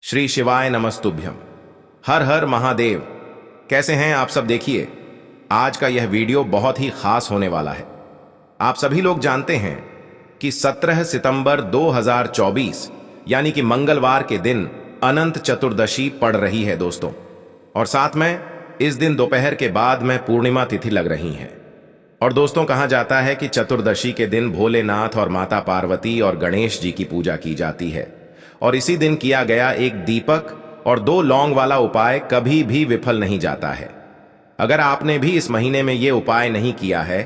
श्री शिवाय नमस्तुभ्यम। हर हर महादेव। कैसे हैं आप सब? देखिए, आज का यह वीडियो बहुत ही खास होने वाला है। आप सभी लोग जानते हैं कि 17 सितंबर 2024 यानी कि मंगलवार के दिन अनंत चतुर्दशी पड़ रही है दोस्तों, और साथ में इस दिन दोपहर के बाद में पूर्णिमा तिथि लग रही है। और दोस्तों, कहा जाता है कि चतुर्दशी के दिन भोलेनाथ और माता पार्वती और गणेश जी की पूजा की जाती है, और इसी दिन किया गया एक दीपक और 2 लौंग वाला उपाय कभी भी विफल नहीं जाता है। अगर आपने भी इस महीने में ये उपाय नहीं किया है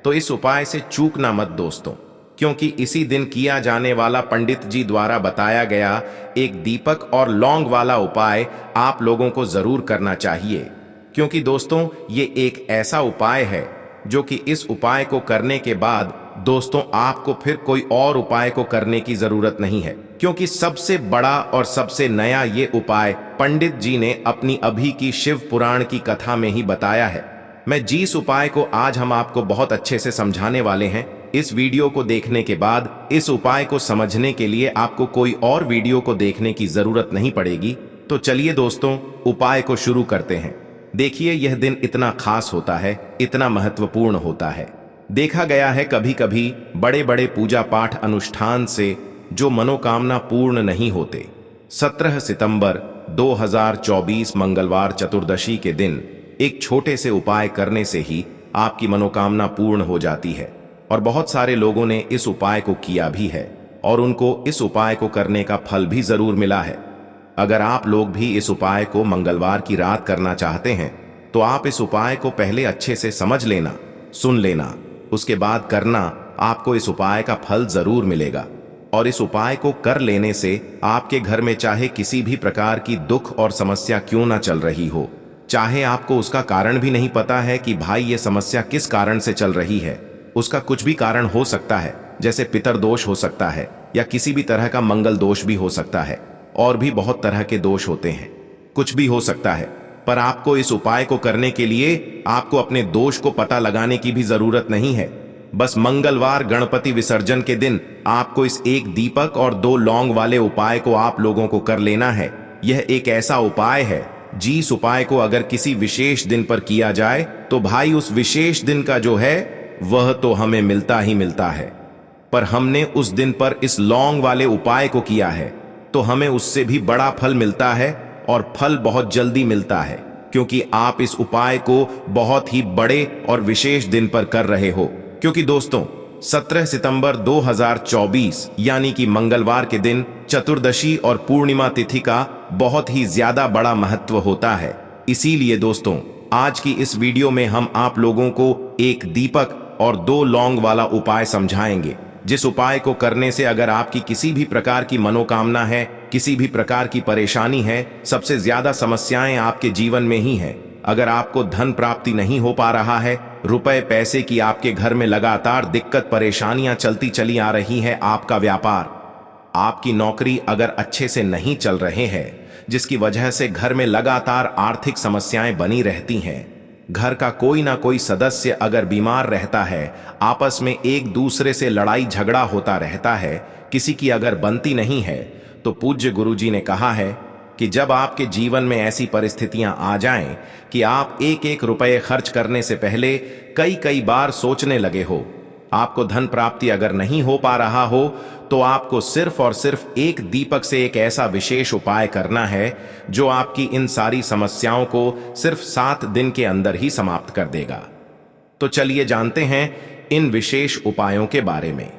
तो इस उपाय से चूकना मत दोस्तों, क्योंकि इसी दिन किया जाने वाला पंडित जी द्वारा बताया गया एक दीपक और लौंग वाला उपाय आप लोगों को जरूर करना चाहिए। क्योंकि दोस्तों, ये एक ऐसा उपाय है जो कि इस उपाय को करने के बाद दोस्तों आपको फिर कोई और उपाय को करने की जरूरत नहीं है, क्योंकि सबसे बड़ा और सबसे नया ये उपाय पंडित जी ने अपनी अभी की शिव पुराण की कथा में ही बताया है। मैं जिस उपाय को आज हम आपको बहुत अच्छे से समझाने वाले हैं, इस वीडियो को देखने के बाद इस उपाय को समझने के लिए आपको कोई और वीडियो को देखने की जरूरत नहीं पड़ेगी। तो चलिए दोस्तों, उपाय को शुरू करते हैं। देखिए, यह दिन इतना खास होता है, इतना महत्वपूर्ण होता है। देखा गया है कभी कभी बड़े बड़े पूजा पाठ अनुष्ठान से जो मनोकामना पूर्ण नहीं होते, 17 सितंबर 2024 मंगलवार चतुर्दशी के दिन एक छोटे से उपाय करने से ही आपकी मनोकामना पूर्ण हो जाती है। और बहुत सारे लोगों ने इस उपाय को किया भी है और उनको इस उपाय को करने का फल भी जरूर मिला है। अगर आप लोग भी इस उपाय को मंगलवार की रात करना चाहते हैं तो आप इस उपाय को पहले अच्छे से समझ लेना, सुन लेना, उसके बाद करना। आपको इस उपाय का फल जरूर मिलेगा। और इस उपाय को कर लेने से आपके घर में चाहे किसी भी प्रकार की दुख और समस्या क्यों ना चल रही हो, चाहे आपको उसका कारण भी नहीं पता है कि भाई ये समस्या किस कारण से चल रही है, उसका कुछ भी कारण हो सकता है, जैसे पितर दोष हो सकता है या किसी भी तरह का मंगल दोष भी हो सकता है, और भी बहुत तरह के दोष होते हैं, कुछ भी हो सकता है। पर आपको इस उपाय को करने के लिए आपको अपने दोष को पता लगाने की भी जरूरत नहीं है। बस मंगलवार गणपति विसर्जन के दिन आपको इस एक दीपक और 2 लौंग वाले उपाय को आप लोगों को कर लेना है। यह एक ऐसा उपाय है जिस उपाय को अगर किसी विशेष दिन पर किया जाए तो भाई उस विशेष दिन का जो है वह तो हमें मिलता ही मिलता है। पर हमने उस दिन पर इस लौंग वाले उपाय को किया है तो हमें उससे भी बड़ा फल मिलता है, और फल बहुत जल्दी मिलता है, क्योंकि आप इस उपाय को बहुत ही बड़े और विशेष दिन पर कर रहे हो। क्योंकि दोस्तों, 17 सितंबर 2024 यानी कि मंगलवार के दिन चतुर्दशी और पूर्णिमा तिथि का बहुत ही ज्यादा बड़ा महत्व होता है। इसीलिए दोस्तों, आज की इस वीडियो में हम आप लोगों को एक दीपक और 2 लौंग वाला उपाय समझाएंगे, जिस उपाय को करने से अगर आपकी किसी भी प्रकार की मनोकामना है, किसी भी प्रकार की परेशानी है, सबसे ज्यादा समस्याएं आपके जीवन में ही हैं। अगर आपको धन प्राप्ति नहीं हो पा रहा है, रुपए पैसे की आपके घर में लगातार दिक्कत परेशानियां चलती चली आ रही हैं, आपका व्यापार, आपकी नौकरी अगर अच्छे से नहीं चल रहे हैं, जिसकी वजह से घर में लगातार आर्थिक समस्याएं बनी रहती हैं, घर का कोई ना कोई सदस्य अगर बीमार रहता है, आपस में एक दूसरे से लड़ाई झगड़ा होता रहता है, किसी की अगर बनती नहीं है, तो पूज्य गुरुजी ने कहा है कि जब आपके जीवन में ऐसी परिस्थितियां आ जाएं कि आप एक एक रुपये खर्च करने से पहले कई कई बार सोचने लगे हो, आपको धन प्राप्ति अगर नहीं हो पा रहा हो, तो आपको सिर्फ और सिर्फ एक दीपक से एक ऐसा विशेष उपाय करना है जो आपकी इन सारी समस्याओं को सिर्फ 7 दिन के अंदर ही समाप्त कर देगा। तो चलिए जानते हैं इन विशेष उपायों के बारे में।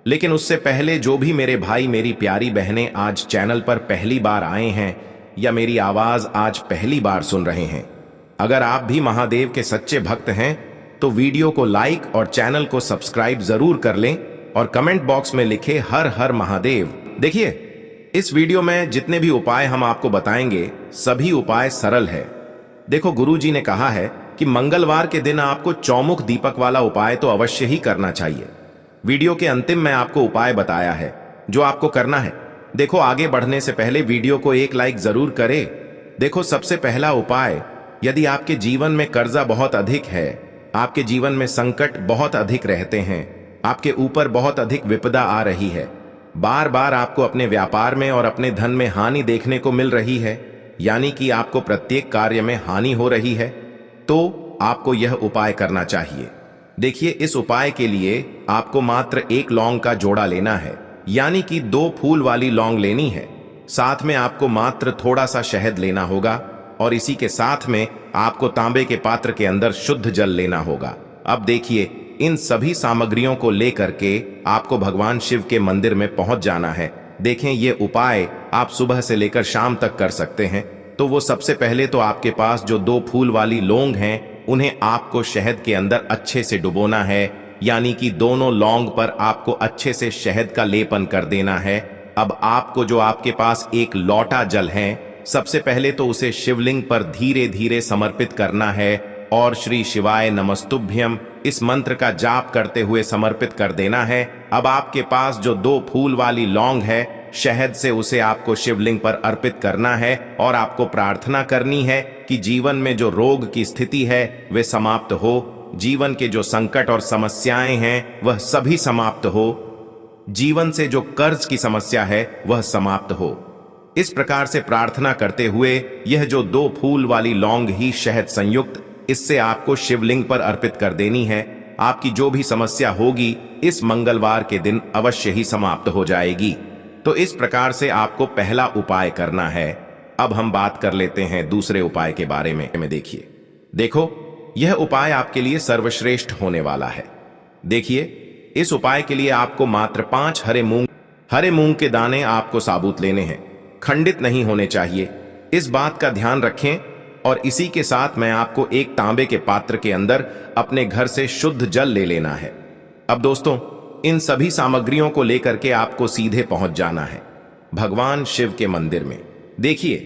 लेकिन उससे पहले जो भी मेरे भाई मेरी प्यारी बहनें आज चैनल पर पहली बार आए हैं या मेरी आवाज आज पहली बार सुन रहे हैं, अगर आप भी महादेव के सच्चे भक्त हैं तो वीडियो को लाइक और चैनल को सब्सक्राइब जरूर कर लें और कमेंट बॉक्स में लिखे हर हर महादेव। देखिए, इस वीडियो में जितने भी उपाय हम आपको बताएंगे सभी उपाय सरल है। देखो, गुरुजी ने कहा है कि मंगलवार के दिन आपको चौमुख दीपक वाला उपाय तो अवश्य ही करना चाहिए। वीडियो के अंतिम में आपको उपाय बताया है जो आपको करना है। देखो, आगे बढ़ने से पहले वीडियो को एक लाइक जरूर करें। देखो, सबसे पहला उपाय, यदि आपके जीवन में कर्जा बहुत अधिक है, आपके जीवन में संकट बहुत अधिक रहते हैं, आपके ऊपर बहुत अधिक विपदा आ रही है, बार बार आपको अपने व्यापार में और अपने धन में हानि देखने को मिल रही है, यानी कि आपको प्रत्येक कार्य में हानि हो रही है, तो आपको यह उपाय करना चाहिए। देखिए, इस उपाय के लिए आपको मात्र एक लौंग का जोड़ा लेना है, यानी कि 2 फूल वाली लौंग लेनी है। साथ में आपको मात्र थोड़ा सा शहद लेना होगा और इसी के साथ में आपको तांबे के पात्र के अंदर शुद्ध जल लेना होगा। अब देखिए, इन सभी सामग्रियों को लेकर के आपको भगवान शिव के मंदिर में पहुंच जाना है। देखें, ये उपाय आप सुबह से लेकर शाम तक कर सकते हैं। तो वो सबसे पहले तो आपके पास जो 2 फूल वाली लौंग हैं, उन्हें आपको शहद के अंदर अच्छे से डुबोना है, यानी कि दोनों लौंग पर आपको अच्छे से शहद का लेपन कर देना है। अब आपको जो आपके पास एक लोटा जल है, सबसे पहले तो उसे शिवलिंग पर धीरे धीरे समर्पित करना है और श्री शिवाय नमस्तुभ्यम इस मंत्र का जाप करते हुए समर्पित कर देना है। अब आपके पास जो 2 फूल वाली लौंग है, शहद से उसे आपको शिवलिंग पर अर्पित करना है और आपको प्रार्थना करनी है कि जीवन में जो रोग की स्थिति है वे समाप्त हो, जीवन के जो संकट और समस्याएं हैं वह सभी समाप्त हो, जीवन से जो कर्ज की समस्या है वह समाप्त हो। इस प्रकार से प्रार्थना करते हुए यह जो 2 फूल वाली लौंग ही शहद संयुक्त, इससे आपको शिवलिंग पर अर्पित कर देनी है। आपकी जो भी समस्या होगी इस मंगलवार के दिन अवश्य ही समाप्त हो जाएगी। तो इस प्रकार से आपको पहला उपाय करना है। अब हम बात कर लेते हैं दूसरे उपाय के बारे में। देखिए, देखो, यह उपाय आपके लिए सर्वश्रेष्ठ होने वाला है। देखिए, इस उपाय के लिए आपको मात्र 5 हरे मूंग के दाने आपको साबुत लेने हैं, खंडित नहीं होने चाहिए। इस बात का ध्यान रखें। और इसी के साथ मैं आपको एक तांबे के पात्र के अंदर अपने घर से शुद्ध जल ले लेना है। अब दोस्तों, इन सभी सामग्रियों को लेकर के आपको सीधे पहुंच जाना है भगवान शिव के मंदिर में। देखिए,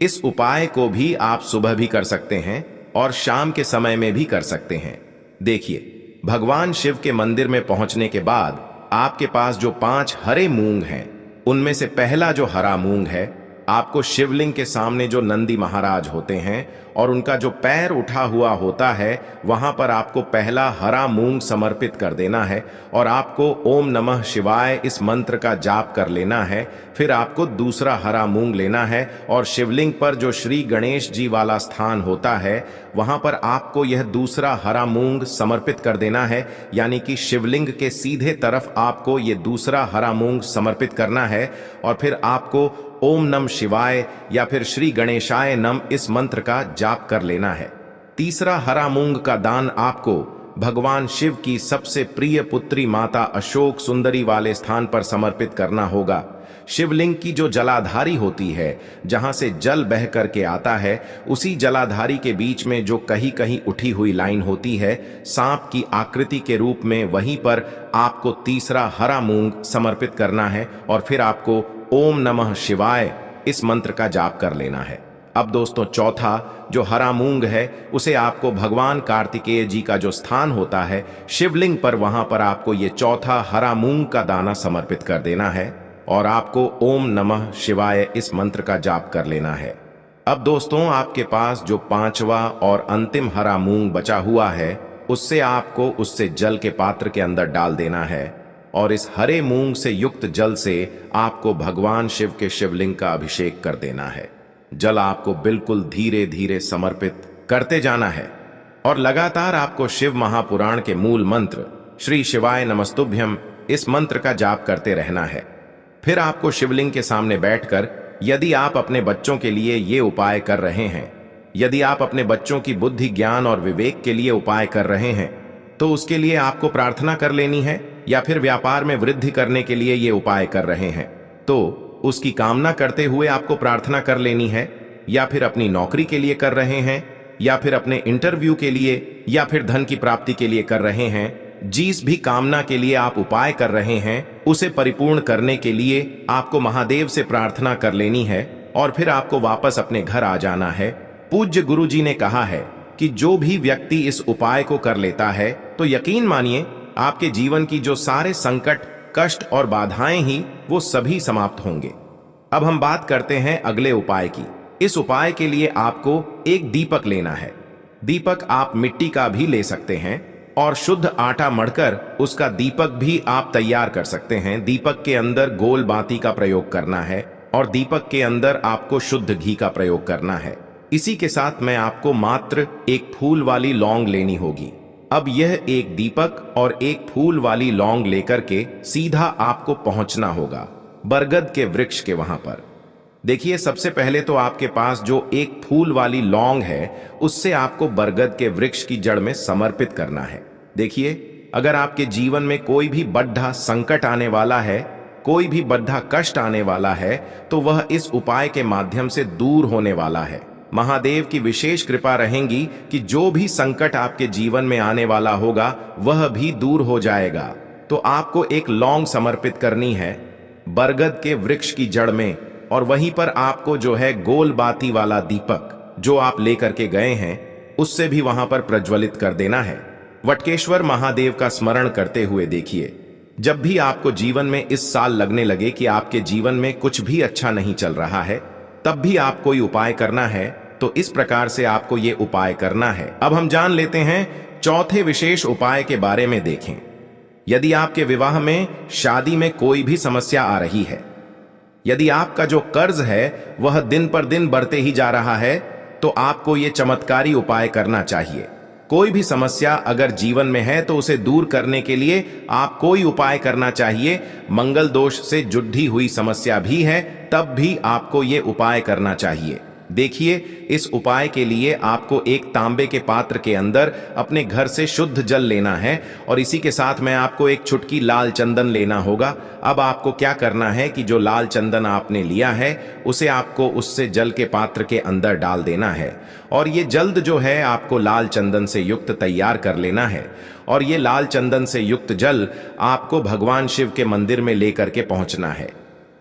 इस उपाय को भी आप सुबह भी कर सकते हैं और शाम के समय में भी कर सकते हैं। देखिए, भगवान शिव के मंदिर में पहुंचने के बाद आपके पास जो 5 हरे मूंग हैं, उनमें से पहला जो हरा मूंग है, आपको शिवलिंग के सामने जो नंदी महाराज होते हैं और उनका जो पैर उठा हुआ होता है, वहां पर आपको पहला हरा मूंग समर्पित कर देना है और आपको ओम नमः शिवाय इस मंत्र का जाप कर लेना है। फिर आपको दूसरा हरा मूंग लेना है और शिवलिंग पर जो श्री गणेश जी वाला स्थान होता है, वहां पर आपको यह दूसरा हरा मूंग समर्पित कर देना है, यानी कि शिवलिंग के सीधे तरफ आपको ये दूसरा हरा मूंग समर्पित करना है। और फिर आपको ओम नम शिवाय या फिर श्री गणेशाय नम इस मंत्र का जाप कर लेना है। तीसरा हरा मूंग का दान आपको भगवान शिव की सबसे प्रिय पुत्री माता अशोक सुंदरी वाले स्थान पर समर्पित करना होगा। शिवलिंग की जो जलाधारी होती है, जहां से जल बह करके आता है, उसी जलाधारी के बीच में जो कहीं कहीं उठी हुई लाइन होती है सांप की आकृति के रूप में, वहीं पर आपको तीसरा हरा मूंग समर्पित करना है और फिर आपको ओम नमः शिवाय इस मंत्र का जाप कर लेना है। अब दोस्तों, चौथा जो हरा मूंग है, उसे आपको भगवान कार्तिकेय जी का जो स्थान होता है शिवलिंग पर, वहां पर आपको ये चौथा हरा मूंग का दाना समर्पित कर देना है और आपको ओम नमः शिवाय इस मंत्र का जाप कर लेना है। अब दोस्तों, आपके पास जो 5वां और अंतिम हरा मूंग बचा हुआ है, उससे आपको उससे जल के पात्र के अंदर डाल देना है और इस हरे मूंग से युक्त जल से आपको भगवान शिव के शिवलिंग का अभिषेक कर देना है। जल आपको बिल्कुल धीरे धीरे समर्पित करते जाना है और लगातार आपको शिव महापुराण के मूल मंत्र श्री शिवाय नमस्तुभ्यम इस मंत्र का जाप करते रहना है। फिर आपको शिवलिंग के सामने बैठकर, यदि आप अपने बच्चों के लिए ये उपाय कर रहे हैं, यदि आप अपने बच्चों की बुद्धि, ज्ञान और विवेक के लिए उपाय कर रहे हैं, तो उसके लिए आपको प्रार्थना कर लेनी है। या फिर व्यापार में वृद्धि करने के लिए ये उपाय कर रहे हैं, तो उसकी कामना करते हुए आपको प्रार्थना कर लेनी है। या फिर अपनी नौकरी के लिए कर रहे हैं, या फिर अपने इंटरव्यू के लिए, या फिर धन की प्राप्ति के लिए कर रहे हैं, जिस भी कामना के लिए आप उपाय कर रहे हैं, उसे परिपूर्ण करने के लिए आपको महादेव से प्रार्थना कर लेनी है और फिर आपको वापस अपने घर आ जाना है। पूज्य गुरु जी ने कहा है कि जो भी व्यक्ति इस उपाय को कर लेता है, तो यकीन मानिए आपके जीवन की जो सारे संकट, कष्ट और बाधाएं ही वो सभी समाप्त होंगे। अब हम बात करते हैं अगले उपाय की। इस उपाय के लिए आपको एक दीपक लेना है। दीपक आप मिट्टी का भी ले सकते हैं, और शुद्ध आटा मढ़कर उसका दीपक भी आप तैयार कर सकते हैं। दीपक के अंदर गोल बाती का प्रयोग करना है और दीपक के अंदर आपको शुद्ध घी का प्रयोग करना है। इसी के साथ में आपको मात्र एक फूल वाली लौंग लेनी होगी। अब यह एक दीपक और एक फूल वाली लौंग लेकर के सीधा आपको पहुंचना होगा बरगद के वृक्ष के वहां पर। देखिए, सबसे पहले तो आपके पास जो एक फूल वाली लौंग है उससे आपको बरगद के वृक्ष की जड़ में समर्पित करना है। देखिए, अगर आपके जीवन में कोई भी बड़ा संकट आने वाला है, कोई भी बड़ा कष्ट आने वाला है, तो वह इस उपाय के माध्यम से दूर होने वाला है। महादेव की विशेष कृपा रहेगी कि जो भी संकट आपके जीवन में आने वाला होगा वह भी दूर हो जाएगा। तो आपको एक लौंग समर्पित करनी है बरगद के वृक्ष की जड़ में, और वहीं पर आपको जो है गोल बाती वाला दीपक जो आप लेकर के गए हैं उससे भी वहां पर प्रज्वलित कर देना है। वटकेश्वर महादेव का स्मरण करते हुए देखिए, जब भी आपको जीवन में इस साल लगने लगे कि आपके जीवन में कुछ भी अच्छा नहीं चल रहा है, तब भी आप कोई उपाय करना है, तो इस प्रकार से आपको ये उपाय करना है। अब हम जान लेते हैं चौथे विशेष उपाय के बारे में। देखें, यदि आपके विवाह में, शादी में कोई भी समस्या आ रही है, यदि आपका जो कर्ज है वह दिन पर दिन बढ़ते ही जा रहा है, तो आपको ये चमत्कारी उपाय करना चाहिए। कोई भी समस्या अगर जीवन में है तो उसे दूर करने के लिए आप कोई उपाय करना चाहिए। मंगल दोष से जुड़ी हुई समस्या भी है तब भी आपको ये उपाय करना चाहिए। देखिए, इस उपाय के लिए आपको एक तांबे के पात्र के अंदर अपने घर से शुद्ध जल लेना है और इसी के साथ में आपको एक चुटकी लाल चंदन लेना होगा। अब आपको क्या करना है कि जो लाल चंदन आपने लिया है उसे आपको उससे जल के पात्र के अंदर डाल देना है और ये जल्द जो है आपको लाल चंदन से युक्त तैयार कर लेना है। और ये लाल चंदन से युक्त जल आपको भगवान शिव के मंदिर में लेकर के पहुंचना है।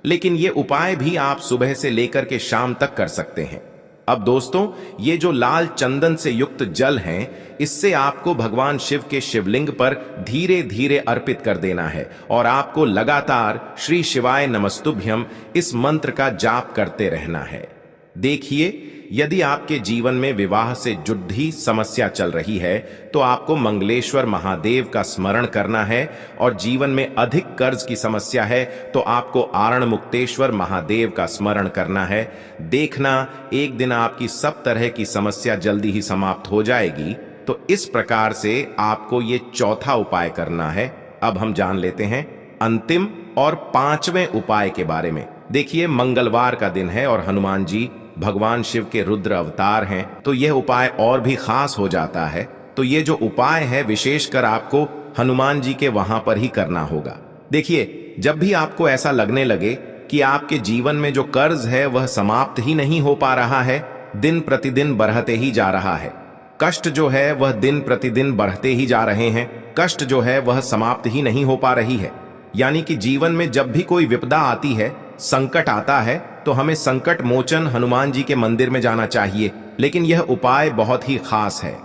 लेकिन ये उपाय भी आप सुबह से लेकर के शाम तक कर सकते हैं। अब दोस्तों, ये जो लाल चंदन से युक्त जल हैं, इससे आपको भगवान शिव के शिवलिंग पर धीरे धीरे अर्पित कर देना है और आपको लगातार श्री शिवाय नमस्तुभ्यम इस मंत्र का जाप करते रहना है। देखिए, यदि आपके जीवन में विवाह से जुड़ी समस्या चल रही है तो आपको मंगलेश्वर महादेव का स्मरण करना है, और जीवन में अधिक कर्ज की समस्या है तो आपको आरण मुक्तेश्वर महादेव का स्मरण करना है। देखना, एक दिन आपकी सब तरह की समस्या जल्दी ही समाप्त हो जाएगी। तो इस प्रकार से आपको ये चौथा उपाय करना है। अब हम जान लेते हैं अंतिम और पांचवें उपाय के बारे में। देखिए, मंगलवार का दिन है और हनुमान जी भगवान शिव के रुद्र अवतार हैं, तो यह उपाय और भी खास हो जाता है। तो ये जो उपाय है विशेषकर आपको हनुमान जी के वहां पर ही करना होगा। देखिए, जब भी आपको ऐसा लगने लगे कि आपके जीवन में जो कर्ज है वह समाप्त ही नहीं हो पा रहा है, दिन प्रतिदिन बढ़ते ही जा रहा है, कष्ट जो है वह दिन प्रतिदिन बढ़ते ही जा रहे हैं, कष्ट जो है वह समाप्त ही नहीं हो पा रही है, यानी कि जीवन में जब भी कोई विपदा आती है, संकट आता है, तो हमें संकट मोचन हनुमान जी के मंदिर में जाना चाहिए। लेकिन यह उपाय बहुत ही खास है।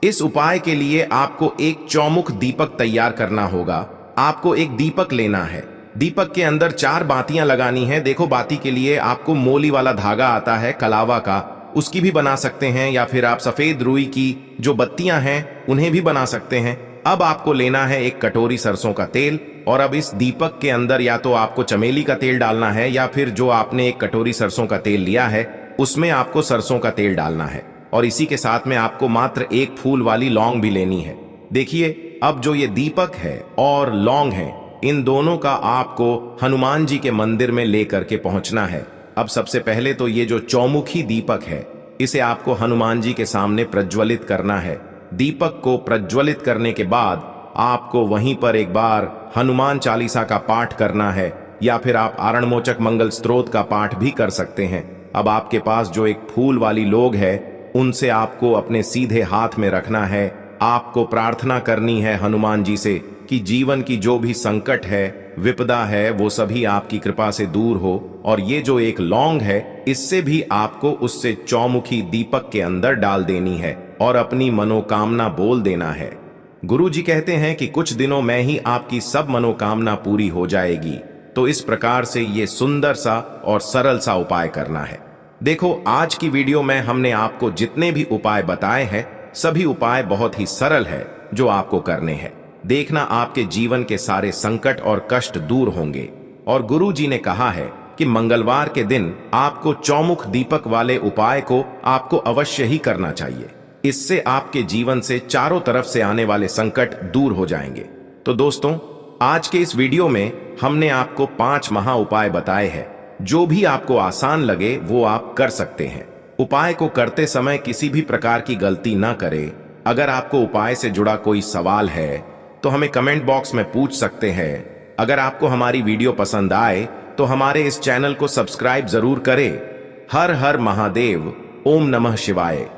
इस उपाय के लिए आपको एक चौमुख दीपक तैयार करना होगा। आपको एक दीपक लेना है, दीपक के अंदर 4 बातियां लगानी है। देखो, बाती के लिए आपको मोली वाला धागा आता है कलावा का, उसकी भी बना सकते हैं, या फिर आप सफेद रुई की जो बत्तियां हैं उन्हें भी बना सकते हैं। अब आपको लेना है एक कटोरी सरसों का तेल, और अब इस दीपक के अंदर या तो आपको चमेली का तेल डालना है या फिर जो आपने एक कटोरी सरसों का तेल लिया है उसमें आपको सरसों का तेल डालना है, और इसी के साथ में आपको मात्र एक फूल वाली लौंग भी लेनी है। देखिए, अब जो ये दीपक है और लौंग है, इन दोनों का आपको हनुमान जी के मंदिर में लेकर के पहुंचना है। अब सबसे पहले तो ये जो चौमुखी दीपक है इसे आपको हनुमान जी के सामने प्रज्वलित करना है। दीपक को प्रज्वलित करने के बाद आपको वहीं पर एक बार हनुमान चालीसा का पाठ करना है, या फिर आप आरणमोचक मंगल स्तोत्र का पाठ भी कर सकते हैं। अब आपके पास जो एक फूल वाली लौंग है उनसे आपको अपने सीधे हाथ में रखना है। आपको प्रार्थना करनी है हनुमान जी से कि जीवन की जो भी संकट है, विपदा है, वो सभी आपकी कृपा से दूर हो। और ये जो एक लौंग है इससे भी आपको उससे चौमुखी दीपक के अंदर डाल देनी है और अपनी मनोकामना बोल देना है। गुरु जी कहते हैं कि कुछ दिनों में ही आपकी सब मनोकामना पूरी हो जाएगी। तो इस प्रकार से ये सुंदर सा और सरल सा उपाय करना है। देखो, आज की वीडियो में हमने आपको जितने भी उपाय बताए हैं सभी उपाय बहुत ही सरल है जो आपको करने हैं। देखना आपके जीवन के सारे संकट और कष्ट दूर होंगे। और गुरु जी ने कहा है कि मंगलवार के दिन आपको चौमुख दीपक वाले उपाय को आपको अवश्य ही करना चाहिए। इससे आपके जीवन से चारों तरफ से आने वाले संकट दूर हो जाएंगे। तो दोस्तों, आज के इस वीडियो में हमने आपको 5 महा उपाय बताए हैं। जो भी आपको आसान लगे वो आप कर सकते हैं। उपाय को करते समय किसी भी प्रकार की गलती ना करें। अगर आपको उपाय से जुड़ा कोई सवाल है तो हमें कमेंट बॉक्स में पूछ सकते हैं। अगर आपको हमारी वीडियो पसंद आए तो हमारे इस चैनल को सब्सक्राइब जरूर करें। हर हर महादेव। ओम नमः शिवाय।